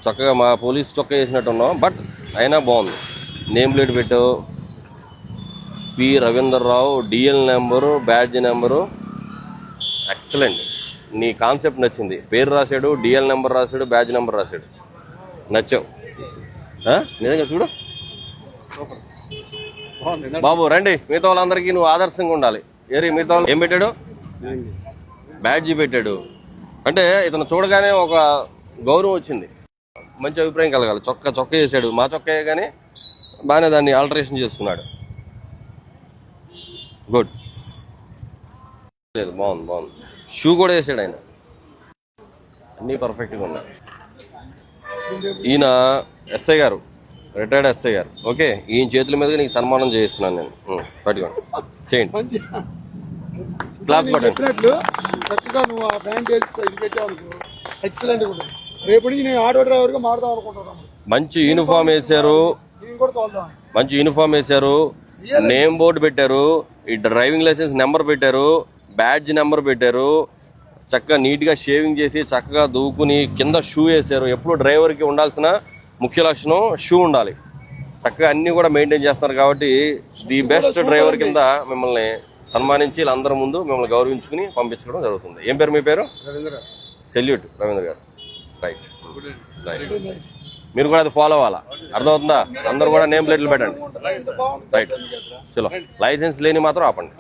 చక్కగా మా పోలీస్ చొక్కా వేసినట్టు ఉన్నాం, బట్ అయినా బాగుంది. నేమ్ ప్లేట్ పెట్టావు, P Ravinder Rao, DL number, badge number, excellent. నీ కాన్సెప్ట్ నచ్చింది. పేరు రాశాడు, డిఎల్ నెంబర్ రాశాడు, బ్యాడ్జ్ నెంబర్ రాశాడు, నచ్చావు నిజంగా. చూడు బాబు, రండి. మిగతా వాళ్ళందరికీ నువ్వు ఆదర్శంగా ఉండాలి. మిగతా వాళ్ళు ఏం పెట్టాడు? బ్యాడ్జీ పెట్టాడు. అంటే ఇతను చూడగానే ఒక గౌరవం వచ్చింది, మంచి అభిప్రాయం కలగాలి. చొక్కా వేసాడు, మా చొక్కా కానీ బాగానే దాన్ని ఆల్టరేషన్ చేసుకున్నాడు. గుడ్, లేదు బాగుంది. షూ కూడా వేసాడు ఆయన, అన్నీ పర్ఫెక్ట్గా ఉన్నాయి. ఈయన ఎస్ఐ గారు, రిటైర్డ్ ఎస్ఐ గారు. ఓకే, ఈయన చేతుల మీదుగా నీకు సన్మానం చేయిస్తున్నాను నేను. పట్టుకోండి, చేయండి. క్లాప్ కొట్టండి. చక్కగా నువ్వు ఆ బ్యాండ్ వేసి పెట్టావు, ఎక్సలెంట్ ఉంటుంది. రేపు నుంచి నేను ఆటో డ్రైవర్గా మారుదాం అనుకుంటున్నాను. మంచి యూనిఫామ్ వేశారు, నేమ్ బోర్డు పెట్టారు, ఈ డ్రైవింగ్ లైసెన్స్ నెంబర్ పెట్టారు, బ్యాడ్జ్ నెంబర్ పెట్టారు, చక్కగా నీట్గా షేవింగ్ చేసి చక్కగా దూకుని కింద షూ వేశారు. ఎప్పుడు డ్రైవర్కి ఉండాల్సిన ముఖ్య లక్షణం షూ ఉండాలి. చక్కగా అన్నీ కూడా మెయింటైన్ చేస్తున్నారు కాబట్టి ది బెస్ట్ డ్రైవర్ కింద మిమ్మల్ని సన్మానించి వీళ్ళందరి ముందు మిమ్మల్ని గౌరవించుకుని పంపించడం జరుగుతుంది. ఏం పేరు మీ పేరు? సెల్యూట్ రవీంద్ర గారు. రైట్, మీరు కూడా అది ఫాలో అవ్వాలా, అర్థమవుతుందా? అందరూ కూడా నేమ్ ప్లేట్లు పెట్టండి. రైట్, చలో. లైసెన్స్ లేని మాత్రం ఆపండి.